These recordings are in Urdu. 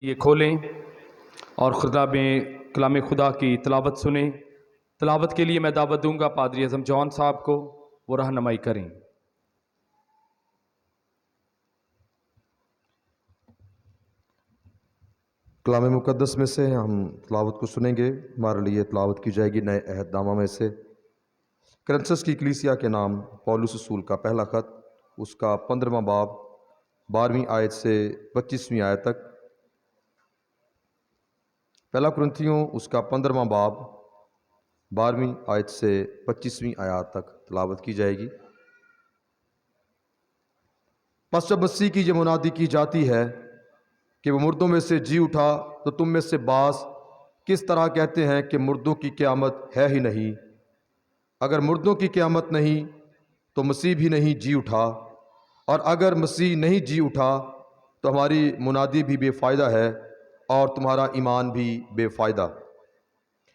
یہ کھولیں اور خدا میں کلام خدا کی تلاوت سنیں۔ تلاوت کے لیے میں دعوت دوں گا پادری اعظم جان صاحب کو، وہ رہنمائی کریں۔ کلام مقدس میں سے ہم تلاوت کو سنیں گے۔ ہمارے لیے تلاوت کی جائے گی نئے عہد نامہ میں سے کرنتھس کی کلیسیا کے نام پولس رسول کا پہلا خط، اس کا 15واں باب 12ویں آیت سے 25ویں آیت تک۔ پہلا کرنتھیوں اس کا 15واں باب 12ویں آیت سے 25ویں آیات تک تلاوت کی جائے گی۔ پس جب مسیح کی یہ منادی کی جاتی ہے کہ وہ مردوں میں سے جی اٹھا، تو تم میں سے بعض کس طرح کہتے ہیں کہ مردوں کی قیامت ہے ہی نہیں۔ اگر مردوں کی قیامت نہیں تو مسیح بھی نہیں جی اٹھا، اور اگر مسیح نہیں جی اٹھا تو ہماری منادی بھی بے فائدہ ہے اور تمہارا ایمان بھی بے فائدہ۔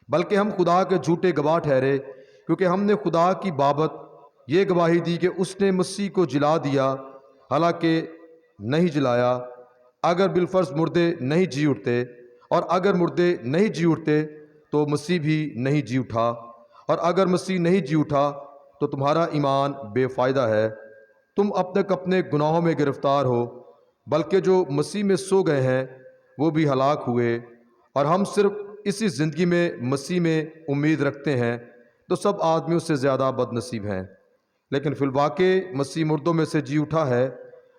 بلکہ ہم خدا کے جھوٹے گواہ ٹھہرے، کیونکہ ہم نے خدا کی بابت یہ گواہی دی کہ اس نے مسیح کو جلا دیا، حالانکہ نہیں جلایا۔ اگر بالفرض مردے نہیں جی اٹھتے، اور اگر مردے نہیں جی اٹھتے تو مسیح بھی نہیں جی اٹھا، اور اگر مسیح نہیں جی اٹھا تو تمہارا ایمان بے فائدہ ہے۔ تم اب تک اپنے گناہوں میں گرفتار ہو، بلکہ جو مسیح میں سو گئے ہیں وہ بھی ہلاک ہوئے۔ اور ہم صرف اسی زندگی میں مسیح میں امید رکھتے ہیں، تو سب آدمیوں سے زیادہ بد نصیب ہیں۔ لیکن فی الواقع مسیح مردوں میں سے جی اٹھا ہے،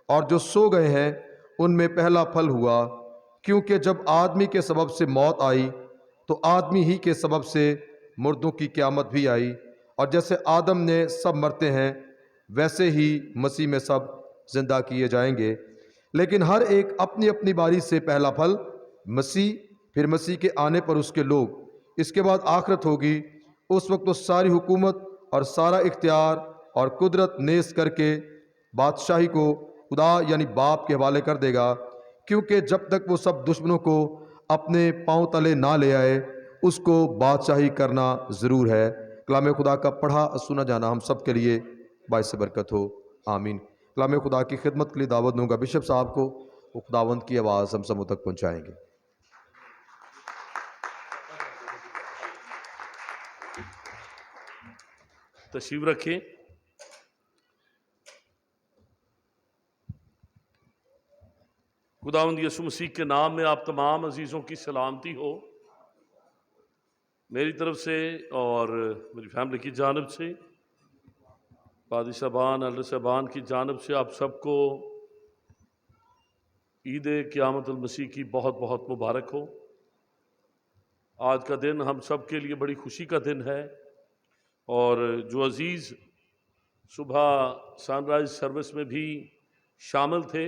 اور جو سو گئے ہیں ان میں پہلا پھل ہوا، کیونکہ جب آدمی کے سبب سے موت آئی تو آدمی ہی کے سبب سے مردوں کی قیامت بھی آئی۔ اور جیسے آدم نے سب مرتے ہیں، ویسے ہی مسیح میں سب زندہ کیے جائیں گے۔ لیکن ہر ایک اپنی اپنی باری سے پہلا پھل مسیح، پھر مسیح کے آنے پر اس کے لوگ، اس کے بعد آخرت ہوگی۔ اس وقت وہ ساری حکومت اور سارا اختیار اور قدرت نیز کر کے بادشاہی کو خدا یعنی باپ کے حوالے کر دے گا، کیونکہ جب تک وہ سب دشمنوں کو اپنے پاؤں تلے نہ لے آئے اس کو بادشاہی کرنا ضرور ہے۔ کلام خدا کا پڑھا سنا جانا ہم سب کے لیے باعث برکت ہو، آمین۔ کلام خدا کی خدمت کے لیے دعوت دوں گا بشپ صاحب کو، وہ خداوند کی آواز ہم سب تک پہنچائیں گے۔ تشریف رکھیں۔ خداوند یسوع مسیح کے نام میں آپ تمام عزیزوں کی سلامتی ہو، میری طرف سے اور میری فیملی کی جانب سے، پادری صاحبان، الڈر صاحبان کی جانب سے آپ سب کو عید قیامت المسیح کی بہت بہت مبارک ہو۔ آج کا دن ہم سب کے لیے بڑی خوشی کا دن ہے، اور جو عزیز صبح سن رائز سروس میں بھی شامل تھے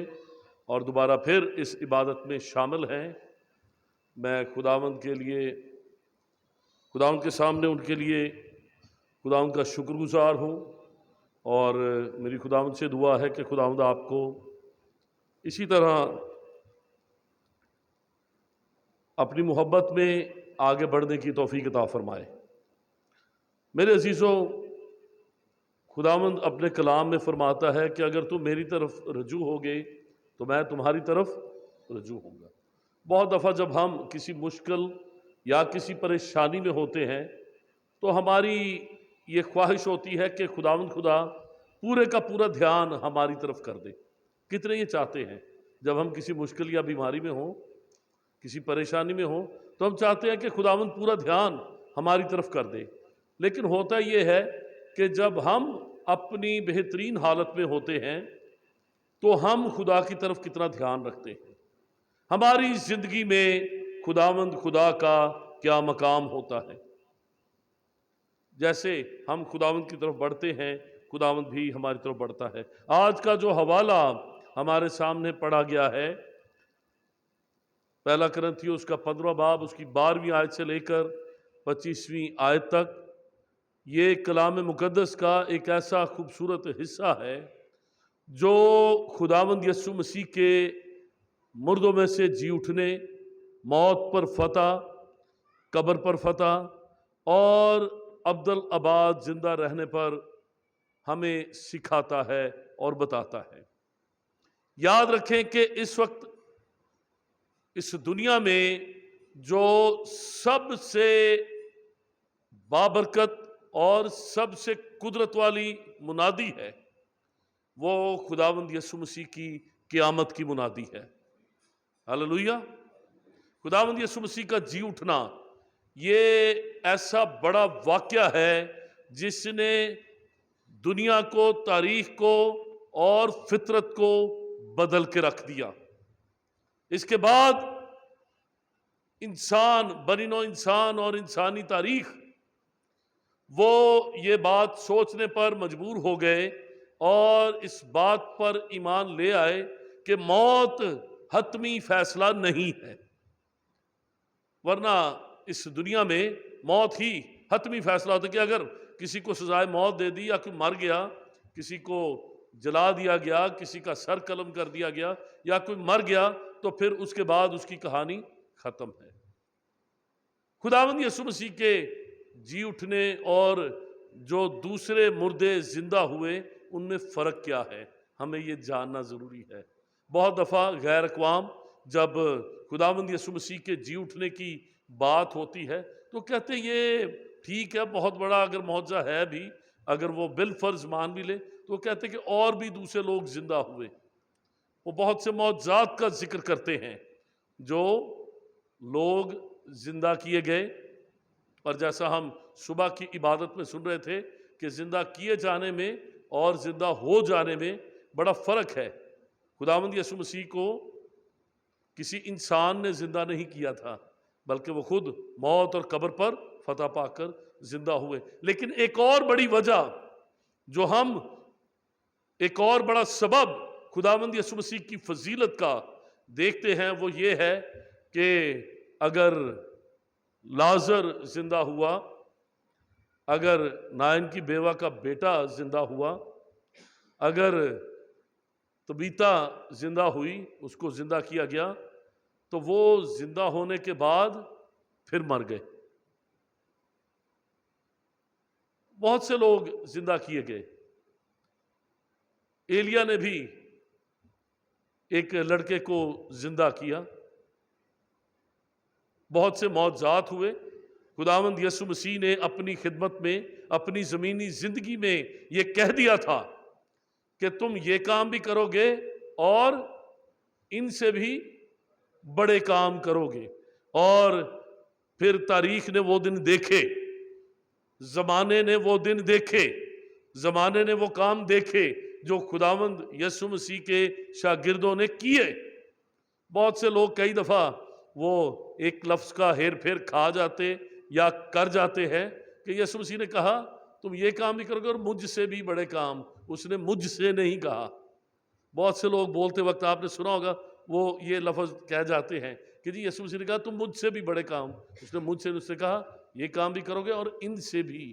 اور دوبارہ پھر اس عبادت میں شامل ہیں، میں خداوند کے لیے، خداوند کے سامنے ان کے لیے خداوند کا شکر گزار ہوں، اور میری خداوند سے دعا ہے کہ خداوند آپ کو اسی طرح اپنی محبت میں آگے بڑھنے کی توفیق عطا فرمائے۔ میرے عزیزوں، خداوند اپنے کلام میں فرماتا ہے کہ اگر تم میری طرف رجوع ہوگے تو میں تمہاری طرف رجوع ہوں گا۔ بہت دفعہ جب ہم کسی مشکل یا کسی پریشانی میں ہوتے ہیں تو ہماری یہ خواہش ہوتی ہے کہ خداوند خدا پورے کا پورا دھیان ہماری طرف کر دے۔ کتنے یہ چاہتے ہیں جب ہم کسی مشکل یا بیماری میں ہوں، کسی پریشانی میں ہوں، تو ہم چاہتے ہیں کہ خداوند پورا دھیان ہماری طرف کر دے۔ لیکن ہوتا یہ ہے کہ جب ہم اپنی بہترین حالت میں ہوتے ہیں تو ہم خدا کی طرف کتنا دھیان رکھتے ہیں، ہماری زندگی میں خداوند خدا کا کیا مقام ہوتا ہے۔ جیسے ہم خداوند کی طرف بڑھتے ہیں، خداوند بھی ہماری طرف بڑھتا ہے۔ آج کا جو حوالہ ہمارے سامنے پڑھا گیا ہے، پہلا کرنتھیوں اس کا 15واں باب، اس کی 12ویں آیت سے لے کر 25ویں آیت تک، یہ کلام مقدس کا ایک ایسا خوبصورت حصہ ہے جو خداوند یسوع مسیح کے مردوں میں سے جی اٹھنے، موت پر فتح، قبر پر فتح اور ابدالآباد زندہ رہنے پر ہمیں سکھاتا ہے اور بتاتا ہے۔ یاد رکھیں کہ اس وقت اس دنیا میں جو سب سے بابرکت اور سب سے قدرت والی منادی ہے وہ خداوند یسوع مسیح کی قیامت کی منادی ہے۔ ہاللویہ۔ خداوند یسوع مسیح کا جی اٹھنا یہ ایسا بڑا واقعہ ہے جس نے دنیا کو، تاریخ کو اور فطرت کو بدل کے رکھ دیا۔ اس کے بعد انسان، بنی نوع انسان اور انسانی تاریخ وہ یہ بات سوچنے پر مجبور ہو گئے اور اس بات پر ایمان لے آئے کہ موت حتمی فیصلہ نہیں ہے، ورنہ اس دنیا میں موت ہی حتمی فیصلہ ہوتا ہے کہ اگر کسی کو سزائے موت دے دی یا کوئی مر گیا، کسی کو جلا دیا گیا، کسی کا سر قلم کر دیا گیا یا کوئی مر گیا تو پھر اس کے بعد اس کی کہانی ختم ہے۔ خداوند یسوع مسیح کے جی اٹھنے اور جو دوسرے مردے زندہ ہوئے ان میں فرق کیا ہے، ہمیں یہ جاننا ضروری ہے۔ بہت دفعہ غیر اقوام جب خداوند یسوع مسیح کے جی اٹھنے کی بات ہوتی ہے تو کہتے ہیں یہ ٹھیک ہے، بہت بڑا اگر معجزہ ہے بھی، اگر وہ بالفرض مان بھی لے تو کہتے ہیں کہ اور بھی دوسرے لوگ زندہ ہوئے۔ وہ بہت سے معجزات کا ذکر کرتے ہیں جو لوگ زندہ کیے گئے، اور جیسا ہم صبح کی عبادت میں سن رہے تھے کہ زندہ کیے جانے میں اور زندہ ہو جانے میں بڑا فرق ہے۔ خداوند یسوع مسیح کو کسی انسان نے زندہ نہیں کیا تھا، بلکہ وہ خود موت اور قبر پر فتح پا کر زندہ ہوئے۔ لیکن ایک اور بڑی وجہ جو ہم، ایک اور بڑا سبب خداوند یسوع مسیح کی فضیلت کا دیکھتے ہیں وہ یہ ہے کہ اگر لازر زندہ ہوا، اگر نائن کی بیوہ کا بیٹا زندہ ہوا، اگر طبیطہ زندہ ہوئی، اس کو زندہ کیا گیا، تو وہ زندہ ہونے کے بعد پھر مر گئے۔ بہت سے لوگ زندہ کیے گئے۔ ایلیا نے بھی ایک لڑکے کو زندہ کیا۔ بہت سے معجزات ہوئے۔ خداوند یسوع مسیح نے اپنی خدمت میں، اپنی زمینی زندگی میں یہ کہہ دیا تھا کہ تم یہ کام بھی کرو گے اور ان سے بھی بڑے کام کرو گے۔ اور پھر تاریخ نے وہ دن دیکھے، زمانے نے وہ دن دیکھے، زمانے نے وہ کام دیکھے جو خداوند یسوع مسیح کے شاگردوں نے کیے۔ بہت سے لوگ کئی دفعہ وہ ایک لفظ کا ہیر پھیر کھا جاتے یا کر جاتے ہیں کہ یسوع مسیح نے کہا تم یہ کام بھی کرو گے اور مجھ سے بھی بڑے کام۔ اس نے مجھ سے نہیں کہا۔ بہت سے لوگ بولتے وقت آپ نے سنا ہوگا وہ یہ لفظ کہہ جاتے ہیں کہ جی یسوع مسیح نے کہا تم مجھ سے بھی بڑے کام، اس نے مجھ سے، اس نے کہا یہ کام بھی کرو گے اور ان سے بھی۔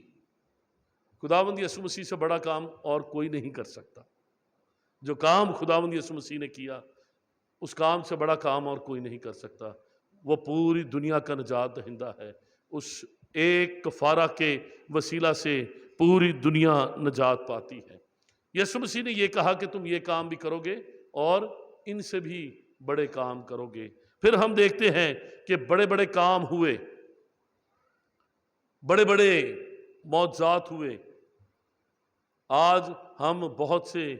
خداوند یسوع مسیح سے بڑا کام اور کوئی نہیں کر سکتا۔ جو کام خداوند یسوع مسیح نے کیا اس کام سے بڑا کام اور کوئی نہیں کر سکتا۔ وہ پوری دنیا کا نجات دہندہ ہے۔ اس ایک کفارہ کے وسیلہ سے پوری دنیا نجات پاتی ہے۔ یسوع مسیح نے یہ کہا کہ تم یہ کام بھی کرو گے اور ان سے بھی بڑے کام کرو گے۔ پھر ہم دیکھتے ہیں کہ بڑے بڑے کام ہوئے، بڑے بڑے معجزات ہوئے۔ آج ہم بہت سے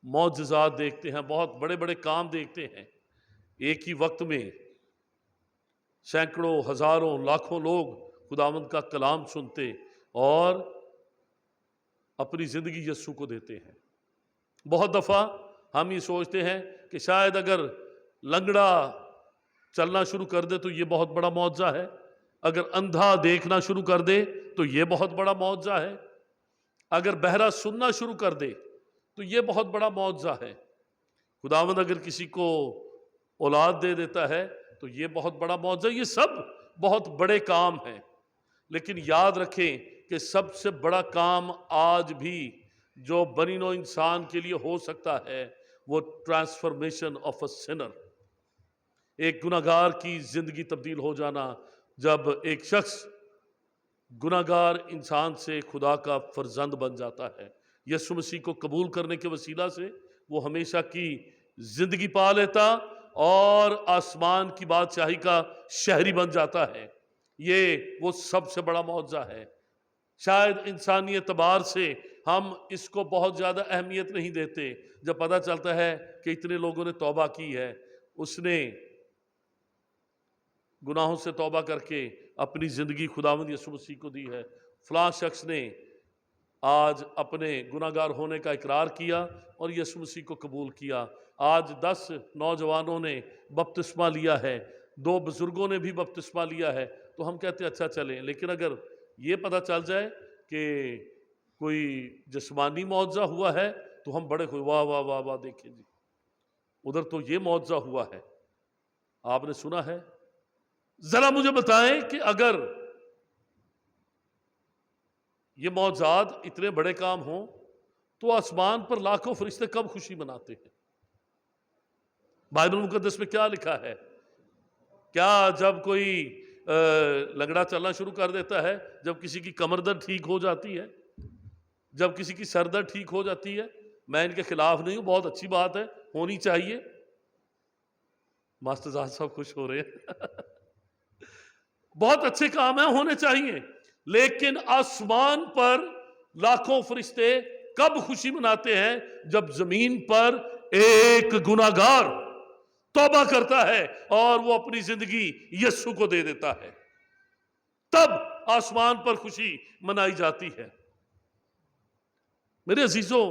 معجزات دیکھتے ہیں، بہت بڑے بڑے کام دیکھتے ہیں۔ ایک ہی وقت میں سینکڑوں، ہزاروں، لاکھوں لوگ خداوند کا کلام سنتے اور اپنی زندگی یسوع کو دیتے ہیں۔ بہت دفعہ ہم یہ سوچتے ہیں کہ شاید اگر لنگڑا چلنا شروع کر دے تو یہ بہت بڑا معجزہ ہے، اگر اندھا دیکھنا شروع کر دے تو یہ بہت بڑا معجزہ ہے، اگر بہرا سننا شروع کر دے تو یہ بہت بڑا معجزہ ہے۔ خداوند اگر کسی کو اولاد دے دیتا ہے تو یہ بہت بڑا معجزہ۔ یہ سب بہت بڑے کام ہیں، لیکن یاد رکھیں کہ سب سے بڑا کام آج بھی جو بنی نوع انسان کے لیے ہو سکتا ہے وہ ٹرانسفارمیشن آف اے سنر، ایک گناہگار کی زندگی تبدیل ہو جانا۔ جب ایک شخص گناہگار انسان سے خدا کا فرزند بن جاتا ہے، یسوع مسیح کو قبول کرنے کے وسیلہ سے وہ ہمیشہ کی زندگی پا لیتا اور آسمان کی بادشاہی کا شہری بن جاتا ہے۔ یہ وہ سب سے بڑا معجزہ ہے۔ شاید انسانی اعتبار سے ہم اس کو بہت زیادہ اہمیت نہیں دیتے، جب پتہ چلتا ہے کہ اتنے لوگوں نے توبہ کی ہے، اس نے گناہوں سے توبہ کر کے اپنی زندگی خداوند یسوع مسیح کو دی ہے، فلاں شخص نے آج اپنے گناہ گار ہونے کا اقرار کیا اور یسوع مسیح کو قبول کیا، آج 10 نوجوانوں نے بپتسمہ لیا ہے، 2 بزرگوں نے بھی بپتسمہ لیا ہے، تو ہم کہتے ہیں اچھا چلیں۔ لیکن اگر یہ پتہ چل جائے کہ کوئی جسمانی معجزہ ہوا ہے تو ہم بڑے واہ واہ واہ واہ، دیکھیں جی ادھر تو یہ معجزہ ہوا ہے، آپ نے سنا ہے؟ ذرا مجھے بتائیں کہ اگر یہ معجزات اتنے بڑے کام ہوں تو آسمان پر لاکھوں فرشتے کب خوشی مناتے ہیں؟ بائبل مقدس میں کیا لکھا ہے؟ کیا جب کوئی لنگڑا چلنا شروع کر دیتا ہے، جب کسی کی کمر درد ٹھیک ہو جاتی ہے، جب کسی کی سر درد ٹھیک ہو جاتی ہے؟ میں ان کے خلاف نہیں ہوں، بہت اچھی بات ہے، ہونی چاہیے۔ ماسٹر زاد صاحب خوش ہو رہے ہیں بہت اچھے کام ہیں، ہونے چاہیے، لیکن آسمان پر لاکھوں فرشتے کب خوشی مناتے ہیں؟ جب زمین پر ایک گناہگار توبہ کرتا ہے اور وہ اپنی زندگی یسوع کو دے دیتا ہے، تب آسمان پر خوشی منائی جاتی ہے۔ میرے عزیزوں،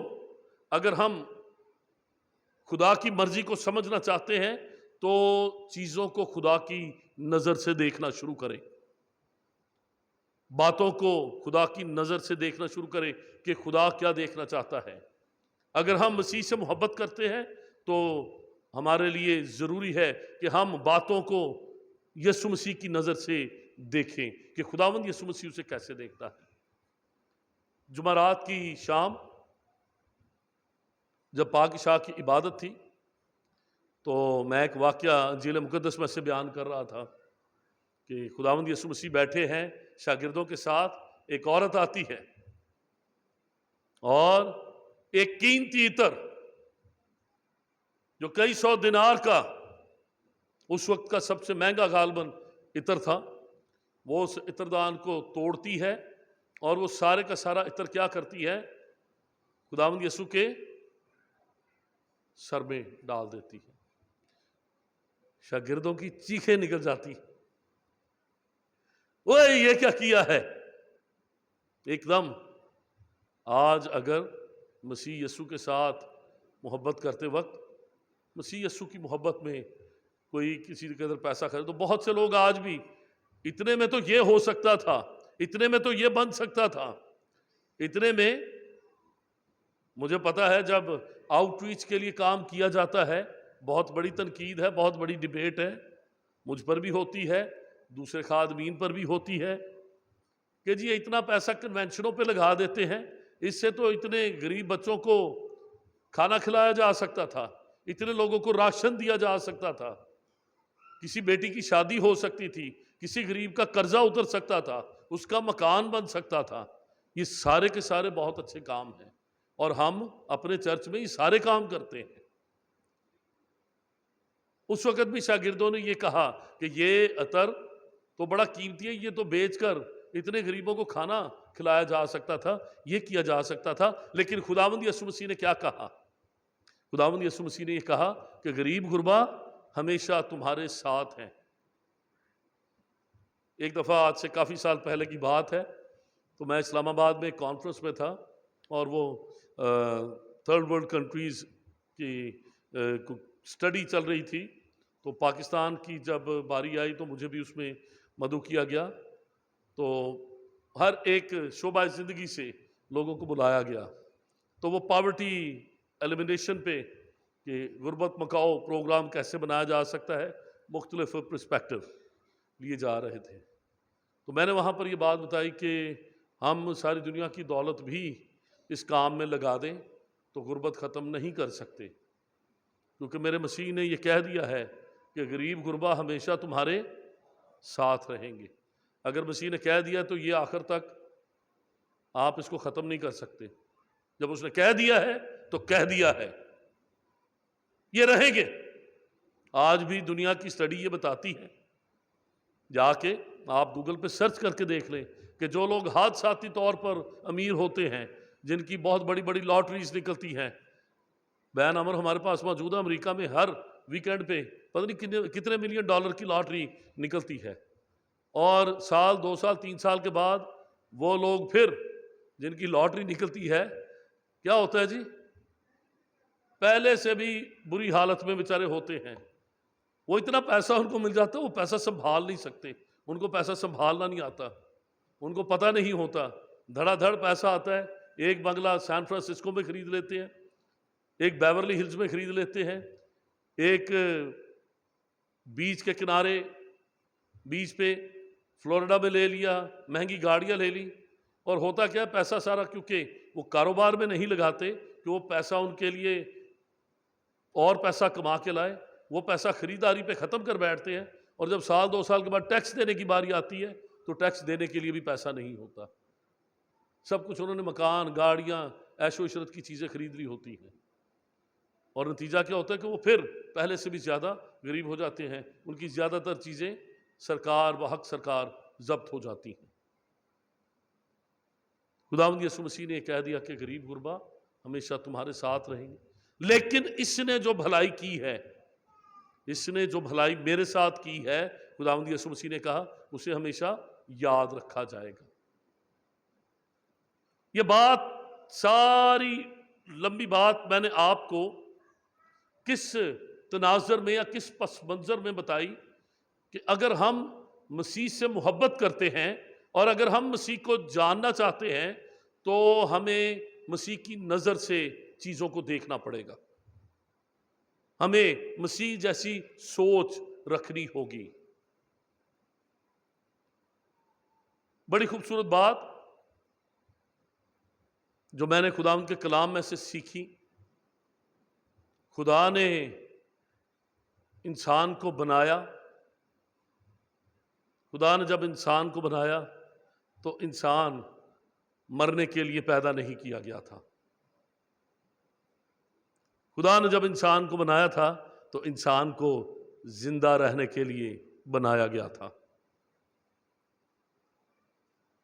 اگر ہم خدا کی مرضی کو سمجھنا چاہتے ہیں تو چیزوں کو خدا کی نظر سے دیکھنا شروع کریں، باتوں کو خدا کی نظر سے دیکھنا شروع کریں کہ خدا کیا دیکھنا چاہتا ہے۔ اگر ہم مسیح سے محبت کرتے ہیں تو ہمارے لیے ضروری ہے کہ ہم باتوں کو یسوع مسیح کی نظر سے دیکھیں کہ خداوند یسوع مسیح اسے کیسے دیکھتا ہے۔ جمعرات کی شام جب پاک عشاء کی عبادت تھی تو میں ایک واقعہ انجیل مقدس میں سے بیان کر رہا تھا کہ خداوند یسوع مسیح بیٹھے ہیں شاگردوں کے ساتھ، ایک عورت آتی ہے اور ایک قیمتی عطر جو کئی 100 دینار کا، اس وقت کا سب سے مہنگا غالباً عطر تھا، وہ اس عطردان کو توڑتی ہے اور وہ سارے کا سارا عطر کیا کرتی ہے؟ خداوند یسوع کے سر میں ڈال دیتی ہے۔ شاگردوں کی چیخیں نکل جاتی ہیں، اوے یہ کیا کیا ہے؟ ایک دم آج اگر مسیح یسوع کے ساتھ محبت کرتے وقت مسیح یسوع کی محبت میں کوئی کسی کے قدر پیسہ خرچ، تو بہت سے لوگ آج بھی اتنے میں تو یہ ہو سکتا تھا، اتنے میں تو یہ بن سکتا تھا، اتنے میں مجھے پتا ہے جب آؤٹ ریچ کے لیے کام کیا جاتا ہے بہت بڑی تنقید ہے، بہت بڑی ڈیبیٹ ہے، مجھ پر بھی ہوتی ہے، دوسرے خادمین پر بھی ہوتی ہے کہ جی اتنا پیسہ کنونشنوں پہ لگا دیتے ہیں، اس سے تو اتنے غریب بچوں کو کھانا کھلایا جا سکتا تھا، اتنے لوگوں کو راشن دیا جا سکتا تھا، کسی بیٹی کی شادی ہو سکتی تھی، کسی غریب کا قرضہ اتر سکتا تھا، اس کا مکان بن سکتا تھا۔ یہ سارے کے سارے بہت اچھے کام ہیں اور ہم اپنے چرچ میں یہ سارے کام کرتے ہیں۔ اس وقت بھی شاگردوں نے یہ کہا کہ یہ عطر تو بڑا قیمتی ہے، یہ تو بیچ کر اتنے غریبوں کو کھانا کھلایا جا سکتا تھا، یہ کیا جا سکتا تھا، لیکن خداوند یسوع مسیح نے کیا کہا؟ خداوند یسوع مسیح نے یہ کہا کہ غریب غربا ہمیشہ تمہارے ساتھ ہیں۔ ایک دفعہ آج سے کافی سال پہلے کی بات ہے، تو میں اسلام آباد میں ایک کانفرنس میں تھا اور وہ تھرڈ ورلڈ کنٹریز کی سٹڈی چل رہی تھی، تو پاکستان کی جب باری آئی تو مجھے بھی اس میں مدعو کیا گیا، تو ہر ایک شعبہ زندگی سے لوگوں کو بلایا گیا، تو وہ پاورٹی ایلیمینیشن پہ کہ غربت مکاؤ پروگرام کیسے بنایا جا سکتا ہے، مختلف پرسپیکٹو لیے جا رہے تھے۔ تو میں نے وہاں پر یہ بات بتائی کہ ہم ساری دنیا کی دولت بھی اس کام میں لگا دیں تو غربت ختم نہیں کر سکتے، کیونکہ میرے مسیح نے یہ کہہ دیا ہے کہ غریب غربا ہمیشہ تمہارے ساتھ رہیں گے۔ اگر مسیح نے کہہ دیا تو یہ آخر تک آپ اس کو ختم نہیں کر سکتے، جب اس نے کہہ دیا ہے تو کہہ دیا ہے، یہ رہیں گے۔ آج بھی دنیا کی اسٹڈی یہ بتاتی ہے، جا کے آپ گوگل پہ سرچ کر کے دیکھ لیں کہ جو لوگ حادثاتی طور پر امیر ہوتے ہیں، جن کی بہت بڑی بڑی لاٹریز نکلتی ہیں، بین امر ہمارے پاس موجود ہے، امریکہ میں ہر ویکینڈ پہ پتہ نہیں کتنے ملین ڈالر کی لاٹری نکلتی ہے، اور سال 2 سال 3 سال کے بعد وہ لوگ پھر جن کی لاٹری نکلتی ہے کیا ہوتا ہے جی، پہلے سے بھی بری حالت میں بیچارے ہوتے ہیں، وہ اتنا پیسہ ان کو مل جاتا ہے وہ پیسہ سنبھال نہیں سکتے، ان کو پیسہ سنبھالنا نہیں آتا، ان کو پتہ نہیں ہوتا، دھڑا دھڑ پیسہ آتا ہے، ایک بنگلہ سان فرانسسکو میں خرید لیتے ہیں، ایک بیورلی ہلز میں خرید لیتے ہیں، ایک بیچ کے کنارے بیچ پہ فلوریڈا میں لے لیا، مہنگی گاڑیاں لے لی، اور ہوتا کیا ہے پیسہ سارا کیونکہ وہ کاروبار میں نہیں لگاتے کہ وہ پیسہ ان کے لیے اور پیسہ کما کے لائے، وہ پیسہ خریداری پہ ختم کر بیٹھتے ہیں، اور جب سال 2 سال کے بعد ٹیکس دینے کی باری آتی ہے تو ٹیکس دینے کے لیے بھی پیسہ نہیں ہوتا، سب کچھ انہوں نے مکان، گاڑیاں، عیش و عشرت کی چیزیں خرید لی ہوتی ہیں، اور نتیجہ کیا ہوتا ہے کہ وہ پھر پہلے سے بھی زیادہ غریب ہو جاتے ہیں، ان کی زیادہ تر چیزیں سرکار بحق سرکار ضبط ہو جاتی ہیں۔ خداوند یسوع مسیح نے کہہ دیا کہ غریب غربا ہمیشہ تمہارے ساتھ رہیں گے، لیکن اس نے جو بھلائی کی ہے، اس نے جو بھلائی میرے ساتھ کی ہے، خداوند یسوع مسیح نے کہا اسے ہمیشہ یاد رکھا جائے گا۔ یہ بات ساری لمبی بات میں نے آپ کو کس تناظر میں یا کس پس منظر میں بتائی کہ اگر ہم مسیح سے محبت کرتے ہیں اور اگر ہم مسیح کو جاننا چاہتے ہیں تو ہمیں مسیح کی نظر سے چیزوں کو دیکھنا پڑے گا، ہمیں مسیح جیسی سوچ رکھنی ہوگی۔ بڑی خوبصورت بات جو میں نے خداوند کے کلام میں سے سیکھی، خدا نے انسان کو بنایا، خدا نے جب انسان کو بنایا تو انسان مرنے کے لیے پیدا نہیں کیا گیا تھا، خدا نے جب انسان کو بنایا تھا تو انسان کو زندہ رہنے کے لیے بنایا گیا تھا،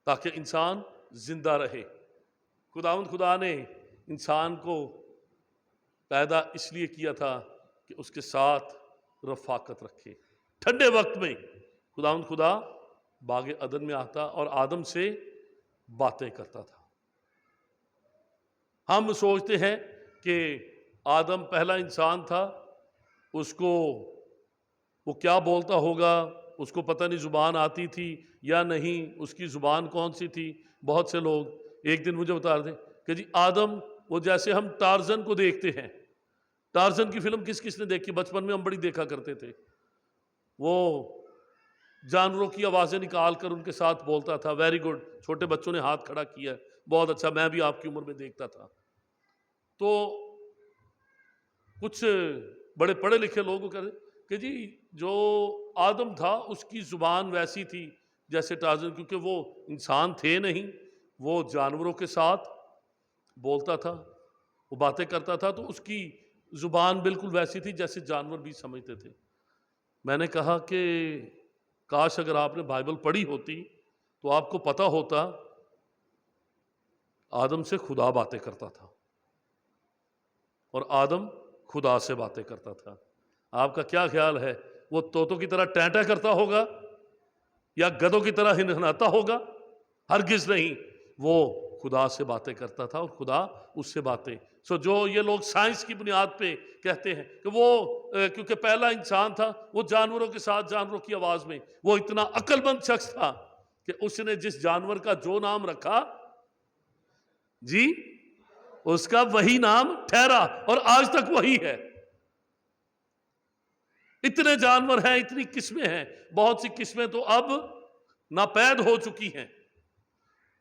تاکہ انسان زندہ رہے۔ خدا نے انسان کو پیدا اس لیے کیا تھا کہ اس کے ساتھ رفاقت رکھے۔ ٹھنڈے وقت میں خدا باغ عدن میں آتا اور آدم سے باتیں کرتا تھا۔ ہم سوچتے ہیں کہ آدم پہلا انسان تھا، اس کو وہ کیا بولتا ہوگا، اس کو پتہ نہیں زبان آتی تھی یا نہیں، اس کی زبان کون سی تھی۔ بہت سے لوگ ایک دن مجھے بتا رہے تھے کہ جی آدم، وہ جیسے ہم ٹارزن کو دیکھتے ہیں، ٹارزن کی فلم کس نے دیکھی؟ بچپن میں ہم بڑی دیکھا کرتے تھے، وہ جانوروں کی آوازیں نکال کر ان کے ساتھ بولتا تھا۔ ویری گڈ، چھوٹے بچوں نے ہاتھ کھڑا کیا، بہت اچھا، میں بھی آپ کی عمر میں دیکھتا تھا۔ تو کچھ بڑے پڑھے لکھے لوگ کہتے کہ جی جو آدم تھا اس کی زبان ویسی تھی جیسے ٹارزن، کیونکہ وہ انسان تھے نہیں، وہ جانوروں کے ساتھ بولتا تھا، وہ باتیں کرتا تھا، تو اس کی زبان بالکل ویسی تھی جیسے جانور بھی سمجھتے تھے۔ میں نے کہا کہ کاش اگر آپ نے بائبل پڑھی ہوتی تو آپ کو پتہ ہوتا آدم سے خدا باتیں کرتا تھا اور آدم خدا سے باتیں کرتا تھا۔ آپ کا کیا خیال ہے، وہ طوطوں کی طرح ٹینٹا کرتا ہوگا یا گدوں کی طرح ہنہناتا ہوگا؟ ہرگز نہیں، وہ خدا سے باتیں کرتا تھا اور خدا اس سے باتیں۔ جو یہ لوگ سائنس کی بنیاد پہ کہتے ہیں کہ وہ کیونکہ پہلا انسان تھا، وہ جانوروں کے ساتھ، جانوروں کی آواز میں، وہ اتنا عقل مند شخص تھا کہ اس نے جس جانور کا جو نام رکھا جی اس کا وہی نام ٹھہرا، اور آج تک وہی ہے۔ اتنے جانور ہیں، اتنی قسمیں ہیں، بہت سی قسمیں تو اب ناپید ہو چکی ہیں،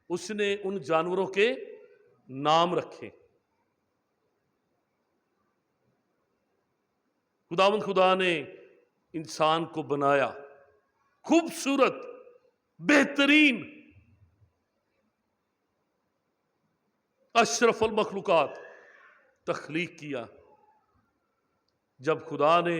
اس نے ان جانوروں کے نام رکھے۔ خدا نے انسان کو بنایا، خوبصورت، بہترین، اشرف المخلوقات تخلیق کیا۔ جب خدا نے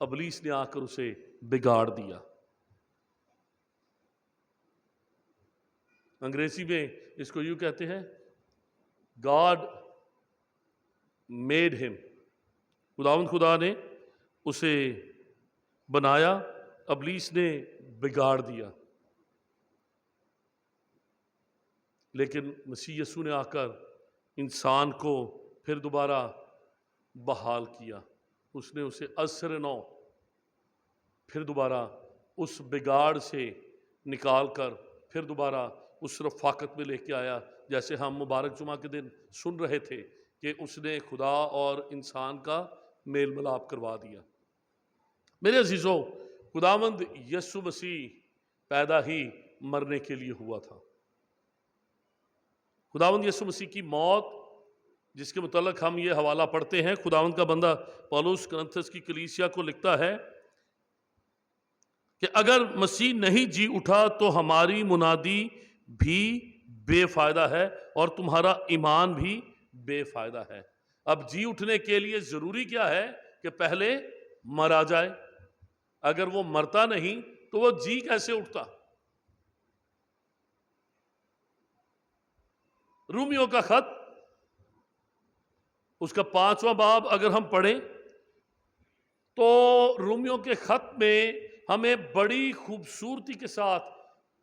ابلیس نے آ کر اسے بگاڑ دیا۔ انگریزی میں اس کو یوں کہتے ہیں گاڈ میڈ ہم، خدا نے اسے بنایا، ابلیس نے بگاڑ دیا۔ لیکن مسیح یسوع نے آ کر انسان کو پھر دوبارہ بحال کیا، اس نے اسے ازسر نو پھر دوبارہ اس بگاڑ سے نکال کر پھر دوبارہ اس رفاقت میں لے کے آیا، جیسے ہم مبارک جمعہ کے دن سن رہے تھے کہ اس نے خدا اور انسان کا میل ملاپ کروا دیا۔ میرے عزیزوں، خداوند یسوع مسیح پیدا ہی مرنے کے لیے ہوا تھا۔ خداوند یسوع مسیح کی موت، جس کے متعلق ہم یہ حوالہ پڑھتے ہیں، خداوند کا بندہ پولس کرنتھس کی کلیسیا کو لکھتا ہے کہ اگر مسیح نہیں جی اٹھا تو ہماری منادی بھی بے فائدہ ہے اور تمہارا ایمان بھی بے فائدہ ہے۔ اب جی اٹھنے کے لیے ضروری کیا ہے کہ پہلے مرا جائے۔ اگر وہ مرتا نہیں تو وہ جی کیسے اٹھتا؟ رومیوں کا خط، اس کا 5واں باب اگر ہم پڑھیں تو رومیوں کے خط میں ہمیں بڑی خوبصورتی کے ساتھ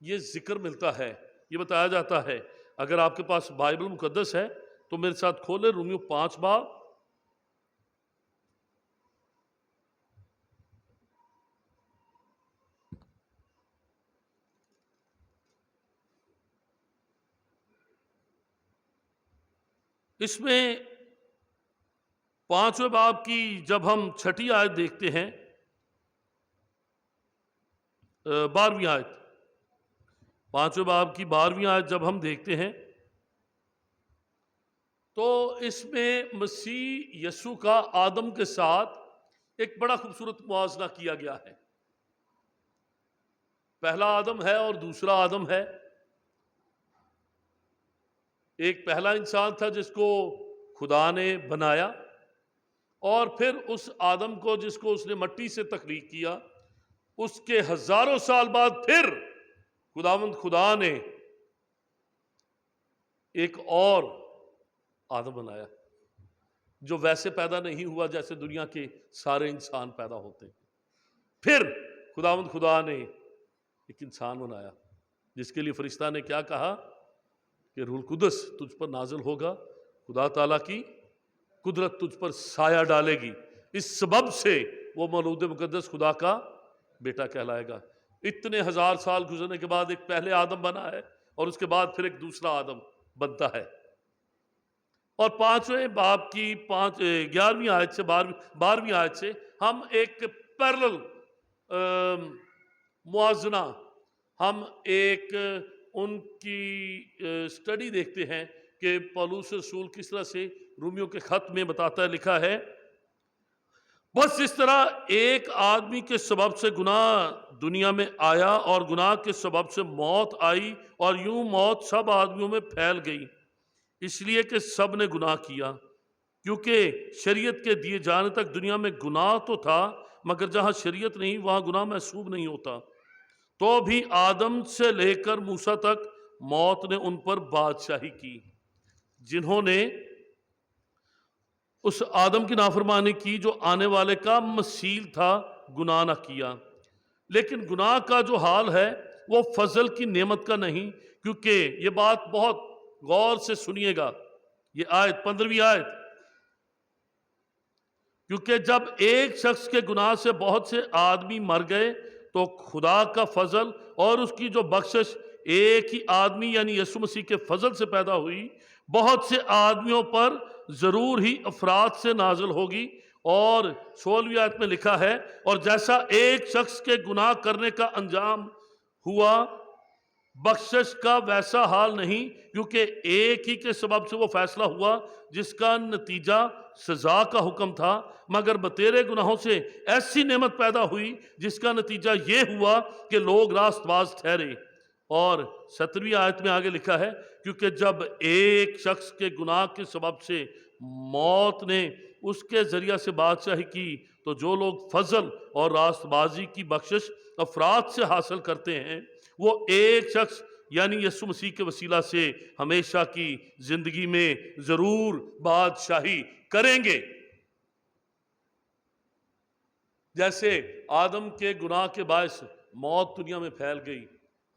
یہ ذکر ملتا ہے، یہ بتایا جاتا ہے۔ اگر آپ کے پاس بائبل مقدس ہے تو میرے ساتھ کھولے رومیوں 5 باب۔ اس میں 5ویں باب کی جب ہم 6 آیت دیکھتے ہیں، 12ویں آیت، 5ویں باب کی 12ویں آیت جب ہم دیکھتے ہیں تو اس میں مسیح یسوع کا آدم کے ساتھ ایک بڑا خوبصورت موازنہ کیا گیا ہے۔ پہلا آدم ہے اور دوسرا آدم ہے۔ ایک پہلا انسان تھا جس کو خدا نے بنایا، اور پھر اس آدم کو جس کو اس نے مٹی سے تخلیق کیا، اس کے ہزاروں سال بعد پھر خداوند خدا نے ایک اور آدم بنایا جو ویسے پیدا نہیں ہوا جیسے دنیا کے سارے انسان پیدا ہوتے ہیں۔ پھر خداوند خدا نے ایک انسان بنایا جس کے لیے فرشتہ نے کیا کہا کہ روح القدس تجھ پر نازل ہوگا، خدا تعالیٰ کی قدرت تجھ پر سایہ ڈالے گی، اس سبب سے وہ مولود مقدس خدا کا بیٹا کہلائے گا۔ اتنے ہزار سال گزرنے کے بعد ایک پہلے آدم بنا ہے اور اس کے بعد پھر ایک دوسرا آدم بنتا ہے۔ اور 5ویں باب کی 11ویں آیت سے 12ویں آیت سے ہم ایک پیرلل موازنہ، ہم ایک ان کی سٹڈی دیکھتے ہیں کہ پولس رسول کس طرح سے رومیوں کے خط میں بتاتا ہے، لکھا ہے بس اس طرح ایک آدمی کے سبب سے گناہ دنیا میں آیا اور گناہ کے سبب سے موت آئی، اور یوں موت سب آدمیوں میں پھیل گئی، اس لیے کہ سب نے گناہ کیا، کیونکہ شریعت کے دیے جانے تک دنیا میں گناہ تو تھا، مگر جہاں شریعت نہیں وہاں گناہ محسوب نہیں ہوتا۔ تو بھی آدم سے لے کر موسیٰ تک موت نے ان پر بادشاہی کی، جنہوں نے اس آدم کی نافرمانی کی جو آنے والے کا مثیل تھا، گناہ نہ کیا۔ لیکن گناہ کا جو حال ہے وہ فضل کی نعمت کا نہیں، کیونکہ یہ بات بہت غور سے سنیے گا، یہ آیت 15ویں آیت، کیونکہ جب ایک شخص کے گناہ سے بہت سے آدمی مر گئے تو خدا کا فضل اور اس کی جو بخشش ایک ہی آدمی یعنی یسوع مسیح کے فضل سے پیدا ہوئی، بہت سے آدمیوں پر ضرور ہی افراد سے نازل ہوگی۔ اور 16ویں آیت میں لکھا ہے اور جیسا ایک شخص کے گناہ کرنے کا انجام ہوا، بخشش کا ویسا حال نہیں، کیونکہ ایک ہی کے سبب سے وہ فیصلہ ہوا جس کا نتیجہ سزا کا حکم تھا، مگر بتیرے گناہوں سے ایسی نعمت پیدا ہوئی جس کا نتیجہ یہ ہوا کہ لوگ راست باز ٹھہرے۔ اور 17ویں آیت میں آگے لکھا ہے کیونکہ جب ایک شخص کے گناہ کے سبب سے موت نے اس کے ذریعہ سے بادشاہی کی، تو جو لوگ فضل اور راست بازی کی بخشش افراد سے حاصل کرتے ہیں وہ ایک شخص یعنی یسوع مسیح کے وسیلہ سے ہمیشہ کی زندگی میں ضرور بادشاہی کریں گے۔ جیسے آدم کے گناہ کے باعث موت دنیا میں پھیل گئی،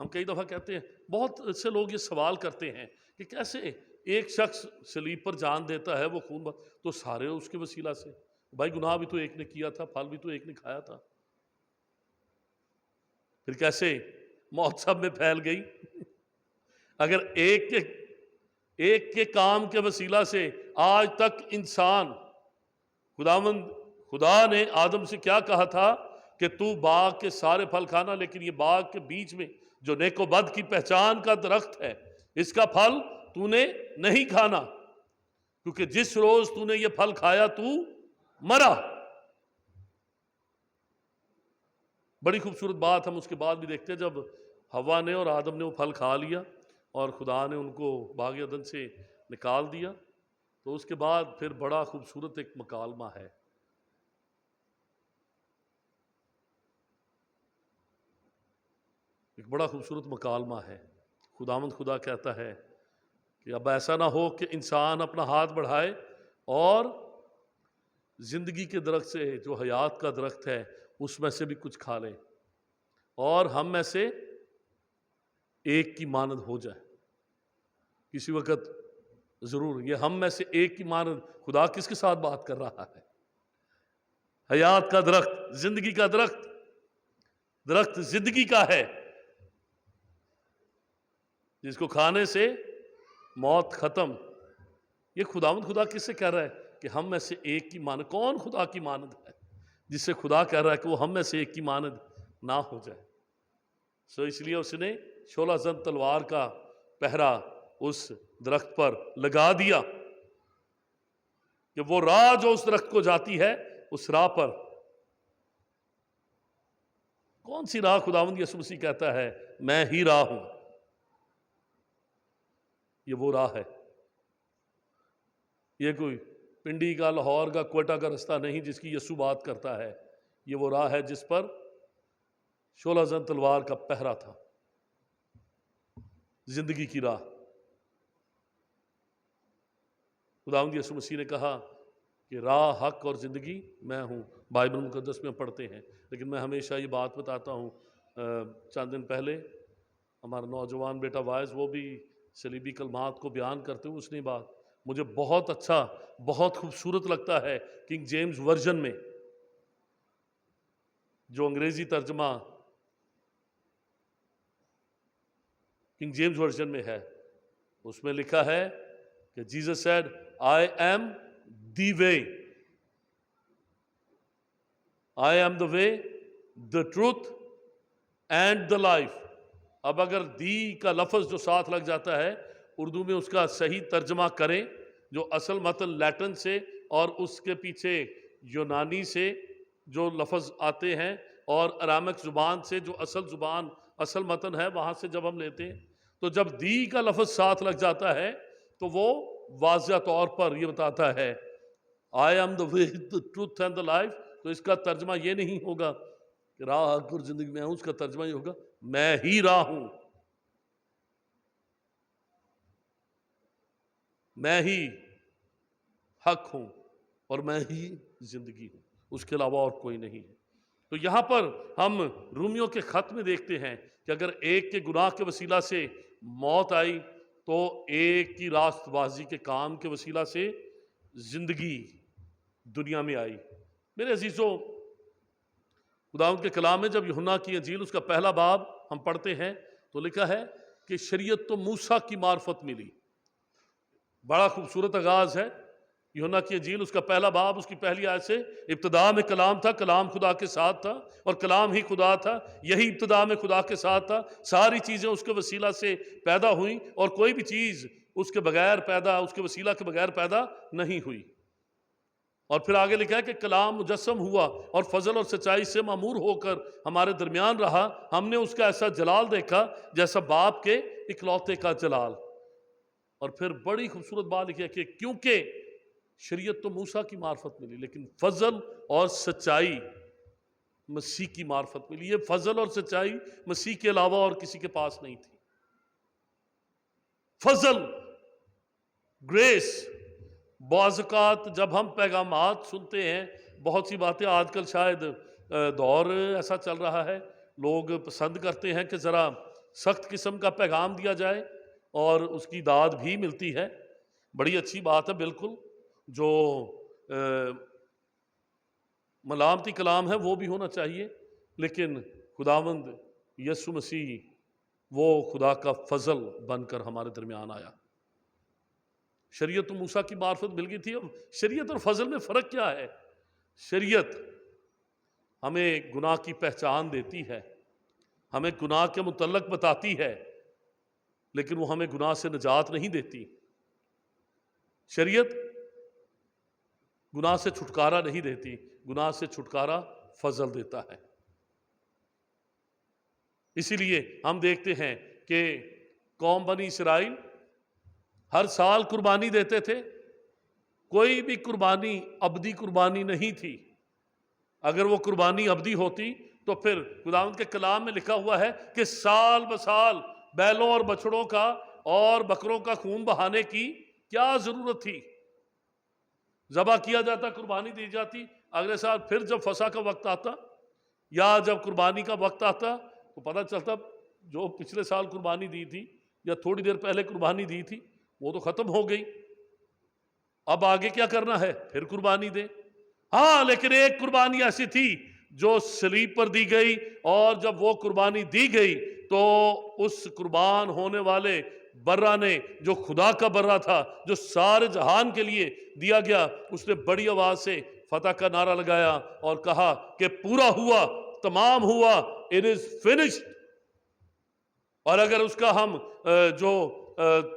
ہم کئی دفعہ کہتے ہیں، بہت سے لوگ یہ سوال کرتے ہیں کہ کیسے ایک شخص صلیب پر جان دیتا ہے، وہ خون تو سارے اس کے وسیلہ سے، بھائی گناہ بھی تو ایک نے کیا تھا، پھل بھی تو ایک نے کھایا تھا، پھر کیسے موت سب میں پھیل گئی؟ اگر ایک کے کام کے وسیلہ سے آج تک انسان، خدا نے آدم سے کیا کہا تھا کہ تو باغ کے سارے پھل کھانا، لیکن یہ باغ کے بیچ میں جو نیک و بد کی پہچان کا درخت ہے اس کا پھل تو نے نہیں کھانا، کیونکہ جس روز تو نے یہ پھل کھایا تو مرا۔ بڑی خوبصورت بات ہم اس کے بعد بھی دیکھتے ہیں، جب حوا نے اور آدم نے وہ پھل کھا لیا اور خدا نے ان کو باغ عدن سے نکال دیا، تو اس کے بعد پھر بڑا خوبصورت ایک مکالمہ ہے۔ ایک بڑا خوبصورت مکالمہ ہے۔ خداوند خدا کہتا ہے کہ اب ایسا نہ ہو کہ انسان اپنا ہاتھ بڑھائے اور زندگی کے درخت سے، جو حیات کا درخت ہے، اس میں سے بھی کچھ کھا لے اور ہم میں سے ایک کی مانند ہو جائے۔ کسی وقت ضرور یہ ہم میں سے ایک کی مانند، خدا کس کے ساتھ بات کر رہا ہے؟ حیات کا درخت، زندگی کا درخت، درخت زندگی کا ہے، جس کو کھانے سے موت ختم۔ یہ خداوند خدا کس سے کہہ رہا ہے کہ ہم میں سے ایک کی مانند؟ کون خدا کی مانند ہے جس سے خدا کہہ رہا ہے کہ وہ ہم میں سے ایک کی مانند نہ ہو جائے؟ اس لیے اس نے شعلہ زن تلوار کا پہرا اس درخت پر لگا دیا کہ وہ راہ جو اس درخت کو جاتی ہے، اس راہ پر کون سی راہ؟ خداوند یسوع مسیح کہتا ہے میں ہی راہ ہوں۔ یہ وہ راہ ہے، یہ کوئی پنڈی کا، لاہور کا، کوئٹہ کا رستہ نہیں جس کی یسوع بات کرتا ہے۔ یہ وہ راہ ہے جس پر شعلہ زن تلوار کا پہرا تھا، زندگی کی راہ۔ خداوند یسوع مسیح نے کہا کہ راہ، حق اور زندگی میں ہوں، بائبل مقدس میں پڑھتے ہیں، لیکن میں ہمیشہ یہ بات بتاتا ہوں۔ چند دن پہلے ہمارا نوجوان بیٹا وائز، وہ بھی صلیبی کلمات کو بیان کرتے ہوئے اس نے بات، مجھے بہت اچھا، بہت خوبصورت لگتا ہے کنگ جیمز ورژن میں، جو انگریزی ترجمہ کنگ جیمز ورژن میں ہے، اس میں لکھا ہے کہ Jesus said I am the way, I am the way, the truth and the life. اب اگر دی کا لفظ جو ساتھ لگ جاتا ہے، اردو میں اس کا صحیح ترجمہ کریں، جو اصل متن لیٹن سے اور اس کے پیچھے یونانی سے جو لفظ آتے ہیں اور ارامک زبان سے جو اصل متن ہے وہاں سے جب ہم لیتے ہیں، تو جب دی کا لفظ ساتھ لگ جاتا ہے تو وہ واضح طور پر یہ بتاتا ہے I am the way, the truth and the life. تو اس کا ترجمہ یہ نہیں ہوگا کہ راہ، حق اور زندگی میں ہوں، اس کا ترجمہ یہ ہوگا میں ہی راہ ہوں، میں ہی حق ہوں اور میں ہی زندگی ہوں، اس کے علاوہ اور کوئی نہیں ہے۔ تو یہاں پر ہم رومیوں کے خط میں دیکھتے ہیں کہ اگر ایک کے گناہ کے وسیلہ سے موت آئی تو ایک کی راست بازی کے کام کے وسیلہ سے زندگی دنیا میں آئی۔ میرے عزیزوں، خداوند کے کلام میں جب یوحنا کی انجیل اس کا پہلا باب ہم پڑھتے ہیں تو لکھا ہے کہ شریعت تو موسیٰ کی معرفت ملی۔ بڑا خوبصورت آغاز ہے یوحنا کی انجیل اس کا پہلا باب، اس کی پہلی آیت سے، ابتدا میں کلام تھا، کلام خدا کے ساتھ تھا اور کلام ہی خدا تھا، یہی ابتدا میں خدا کے ساتھ تھا، ساری چیزیں اس کے وسیلہ سے پیدا ہوئیں اور کوئی بھی چیز اس کے بغیر پیدا، اس کے وسیلہ کے بغیر پیدا نہیں ہوئی۔ اور پھر آگے لکھا ہے کہ کلام مجسم ہوا اور فضل اور سچائی سے معمور ہو کر ہمارے درمیان رہا، ہم نے اس کا ایسا جلال دیکھا جیسا باپ کے اکلوتے کا جلال۔ اور پھر بڑی خوبصورت بات لکھی ہے کہ کیونکہ شریعت تو موسیٰ کی معرفت ملی، لیکن فضل اور سچائی مسیح کی معرفت ملی. یہ فضل اور سچائی مسیح کے علاوہ اور کسی کے پاس نہیں تھی. فضل، گریس. بعض اوقات جب ہم پیغامات سنتے ہیں، بہت سی باتیں آج کل شاید دور ایسا چل رہا ہے، لوگ پسند کرتے ہیں کہ ذرا سخت قسم کا پیغام دیا جائے اور اس کی داد بھی ملتی ہے. بڑی اچھی بات ہے، بالکل. جو ملامتی کلام ہے وہ بھی ہونا چاہیے، لیکن خداوند یسوع مسیح وہ خدا کا فضل بن کر ہمارے درمیان آیا. شریعت تو موسیٰ کی معرفت مل گئی تھی. اب شریعت اور فضل میں فرق کیا ہے؟ شریعت ہمیں گناہ کی پہچان دیتی ہے، ہمیں گناہ کے متعلق بتاتی ہے، لیکن وہ ہمیں گناہ سے نجات نہیں دیتی. شریعت گناہ سے چھٹکارا نہیں دیتی، گناہ سے چھٹکارا فضل دیتا ہے. اسی لیے ہم دیکھتے ہیں کہ قوم بنی اسرائیل ہر سال قربانی دیتے تھے. کوئی بھی قربانی ابدی قربانی نہیں تھی. اگر وہ قربانی ابدی ہوتی تو پھر خداوند کے کلام میں لکھا ہوا ہے کہ سال بسال بیلوں اور بچڑوں کا اور بکروں کا خون بہانے کی کیا ضرورت تھی؟ ذبح کیا جاتا، قربانی دی جاتی. اگلے سال پھر جب فسح کا وقت آتا یا جب قربانی کا وقت آتا تو پتہ چلتا جو پچھلے سال قربانی دی تھی یا تھوڑی دیر پہلے قربانی دی تھی وہ تو ختم ہو گئی. اب آگے کیا کرنا ہے؟ پھر قربانی دے. ہاں، لیکن ایک قربانی ایسی تھی جو صلیب پر دی گئی، اور جب وہ قربانی دی گئی تو اس قربان ہونے والے برہ نے، جو خدا کا برہ تھا، جو سارے جہان کے لیے دیا گیا، اس نے بڑی آواز سے فتح کا نعرہ لگایا اور کہا کہ پورا ہوا، تمام ہوا، اٹ از فنشڈ. اور اگر اس کا ہم جو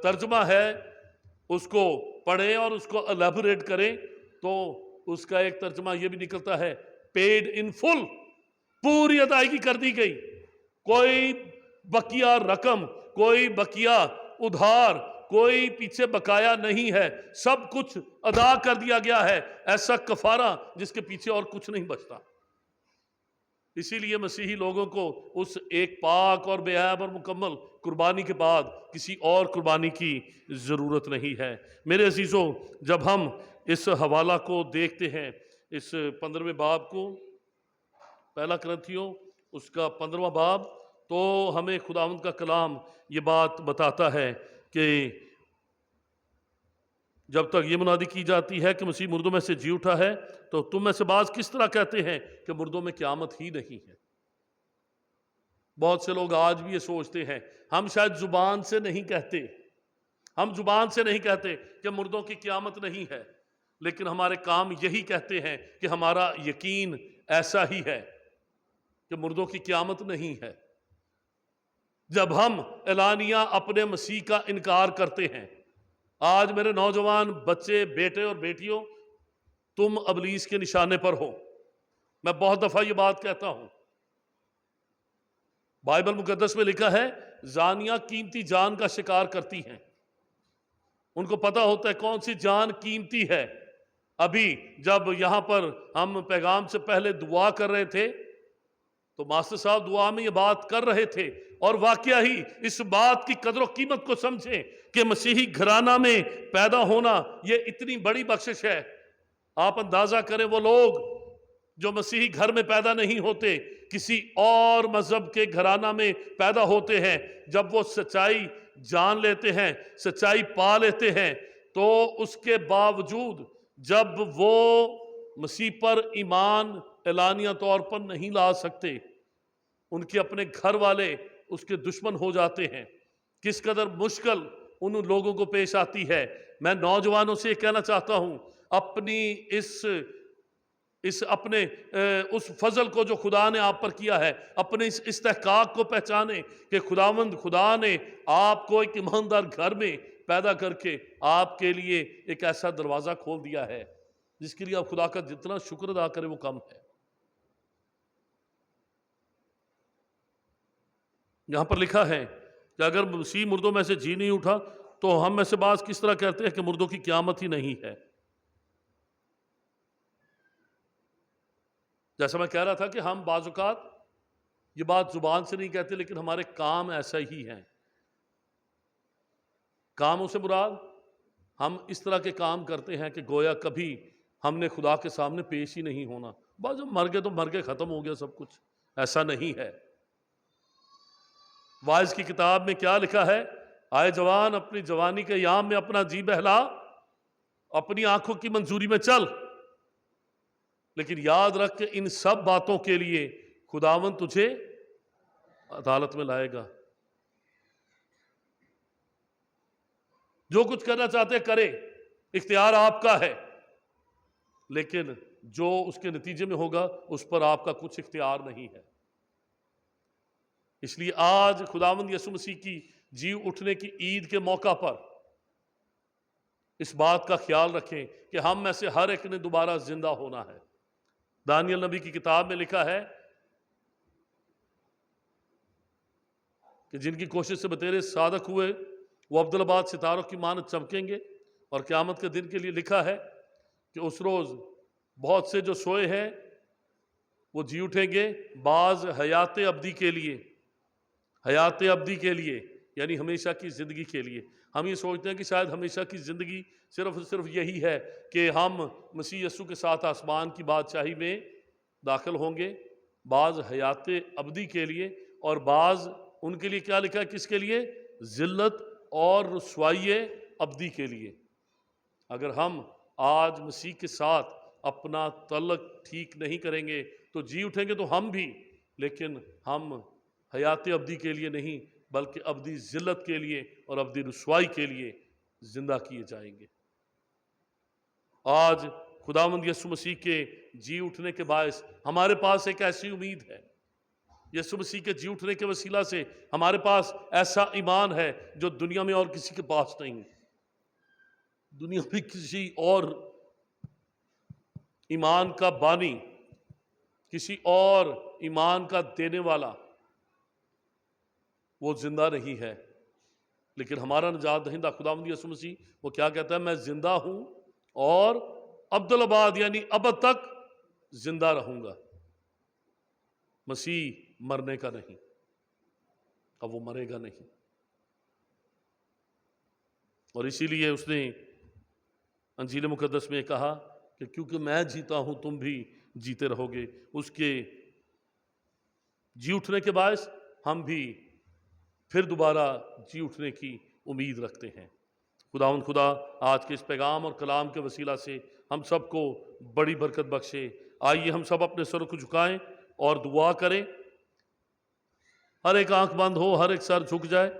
ترجمہ ہے اس کو پڑھیں اور اس کو الیبوریٹ کریں تو اس کا ایک ترجمہ یہ بھی نکلتا ہے پیڈ ان فل، پوری ادائیگی کر دی گئی. کوئی بقیہ رقم، کوئی بقیہ ادھار، کوئی پیچھے بقایا نہیں ہے، سب کچھ ادا کر دیا گیا ہے. ایسا کفارہ جس کے پیچھے اور کچھ نہیں بچتا. اسی لیے مسیحی لوگوں کو اس ایک پاک اور بے عیب اور مکمل قربانی کے بعد کسی اور قربانی کی ضرورت نہیں ہے. میرے عزیزوں، جب ہم اس حوالہ کو دیکھتے ہیں، اس 15ویں باب کو، پہلا کرنتھیوں اس کا 15واں باب، تو ہمیں خداوند کا کلام یہ بات بتاتا ہے کہ جب تک یہ منادی کی جاتی ہے کہ مسیح مردوں میں سے جی اٹھا ہے تو تم میں سے بعض کس طرح کہتے ہیں کہ مردوں میں قیامت ہی نہیں ہے. بہت سے لوگ آج بھی یہ سوچتے ہیں. ہم شاید زبان سے نہیں کہتے، ہم زبان سے نہیں کہتے کہ مردوں کی قیامت نہیں ہے، لیکن ہمارے کام یہی کہتے ہیں کہ ہمارا یقین ایسا ہی ہے کہ مردوں کی قیامت نہیں ہے. جب ہم اعلانیہ اپنے مسیح کا انکار کرتے ہیں، آج میرے نوجوان بچے، بیٹے اور بیٹیوں، تم ابلیس کے نشانے پر ہو. میں بہت دفعہ یہ بات کہتا ہوں. بائبل مقدس میں لکھا ہے زانیہ قیمتی جان کا شکار کرتی ہیں. ان کو پتہ ہوتا ہے کون سی جان قیمتی ہے. ابھی جب یہاں پر ہم پیغام سے پہلے دعا کر رہے تھے تو ماسٹر صاحب دعا میں یہ بات کر رہے تھے، اور واقعہ ہی اس بات کی قدر و قیمت کو سمجھیں کہ مسیحی گھرانہ میں پیدا ہونا یہ اتنی بڑی بخشش ہے. آپ اندازہ کریں وہ لوگ جو مسیحی گھر میں پیدا نہیں ہوتے، کسی اور مذہب کے گھرانہ میں پیدا ہوتے ہیں، جب وہ سچائی جان لیتے ہیں، سچائی پا لیتے ہیں، تو اس کے باوجود جب وہ مسیح پر ایمان اعلانیہ طور پر نہیں لا سکتے، ان کے اپنے گھر والے اس کے دشمن ہو جاتے ہیں. کس قدر مشکل ان لوگوں کو پیش آتی ہے. میں نوجوانوں سے یہ کہنا چاہتا ہوں، اپنی اپنے اس فضل کو جو خدا نے آپ پر کیا ہے، اپنے اس استحقاق کو پہچانیں کہ خدا نے آپ کو ایک ایماندار گھر میں پیدا کر کے آپ کے لیے ایک ایسا دروازہ کھول دیا ہے جس کے لیے آپ خدا کا جتنا شکر ادا کریں وہ کم ہے. یہاں پر لکھا ہے کہ اگر مسیح مردوں میں سے جی نہیں اٹھا تو ہم میں سے بعض کس طرح کہتے ہیں کہ مردوں کی قیامت ہی نہیں ہے. جیسا میں کہہ رہا تھا کہ ہم بعض اوقات یہ بات زبان سے نہیں کہتے، لیکن ہمارے کام ایسا ہی ہیں۔ کاموں سے مراد ہم اس طرح کے کام کرتے ہیں کہ گویا کبھی ہم نے خدا کے سامنے پیش ہی نہیں ہونا۔ بعض مر گئے تو مر گئے، ختم ہو گیا سب کچھ، ایسا نہیں ہے۔ واعظ کی کتاب میں کیا لکھا ہے؟ آئے جوان اپنی جوانی کے ایام میں اپنا جی بہلا، اپنی آنکھوں کی منظوری میں چل، لیکن یاد رکھ کہ ان سب باتوں کے لیے خداوند تجھے عدالت میں لائے گا۔ جو کچھ کرنا چاہتے کرے، اختیار آپ کا ہے، لیکن جو اس کے نتیجے میں ہوگا اس پر آپ کا کچھ اختیار نہیں ہے۔ اس لیے آج خداوند یسوع مسیح کی جی اٹھنے کی عید کے موقع پر اس بات کا خیال رکھیں کہ ہم میں سے ہر ایک نے دوبارہ زندہ ہونا ہے۔ دانیل نبی کی کتاب میں لکھا ہے کہ جن کی کوشش سے بتیرے صادق ہوئے وہ عبدالآباد ستاروں کی مانند چمکیں گے، اور قیامت کے دن کے لیے لکھا ہے کہ اس روز بہت سے جو سوئے ہیں وہ جی اٹھیں گے، بعض حیات ابدی کے لیے، حیات ابدی کے لیے یعنی ہمیشہ کی زندگی کے لیے۔ ہم یہ سوچتے ہیں کہ شاید ہمیشہ کی زندگی صرف یہی ہے کہ ہم مسیح یسوع کے ساتھ آسمان کی بادشاہی میں داخل ہوں گے۔ بعض حیات ابدی کے لیے، اور بعض ان کے لیے کیا لکھا ہے، کس کے لیے؟ ذلت اور رسوائی ابدی کے لیے۔ اگر ہم آج مسیح کے ساتھ اپنا تعلق ٹھیک نہیں کریں گے تو جی اٹھیں گے تو ہم بھی، لیکن ہم حیات ابدی کے لیے نہیں بلکہ ابدی ذلت کے لیے اور ابدی رسوائی کے لیے زندہ کیے جائیں گے۔ آج خداوند یسوع مسیح کے جی اٹھنے کے باعث ہمارے پاس ایک ایسی امید ہے، یسوع مسیح کے جی اٹھنے کے وسیلہ سے ہمارے پاس ایسا ایمان ہے جو دنیا میں اور کسی کے پاس نہیں۔ دنیا میں کسی اور ایمان کا بانی، کسی اور ایمان کا دینے والا وہ زندہ نہیں ہے، لیکن ہمارا نجات دہندہ خداوند یسوع مسیح وہ کیا کہتا ہے؟ میں زندہ ہوں اور عبدالآباد یعنی ابد تک زندہ رہوں گا۔ مسیح مرنے کا نہیں، اب وہ مرے گا نہیں، اور اسی لیے اس نے انجیل مقدس میں کہا کہ کیونکہ میں جیتا ہوں تم بھی جیتے رہو گے۔ اس کے جی اٹھنے کے باعث ہم بھی پھر دوبارہ جی اٹھنے کی امید رکھتے ہیں۔ خداوند خدا آج کے اس پیغام اور کلام کے وسیلہ سے ہم سب کو بڑی برکت بخشے۔ آئیے ہم سب اپنے سر کو جھکائیں اور دعا کریں۔ ہر ایک آنکھ بند ہو، ہر ایک سر جھک جائے۔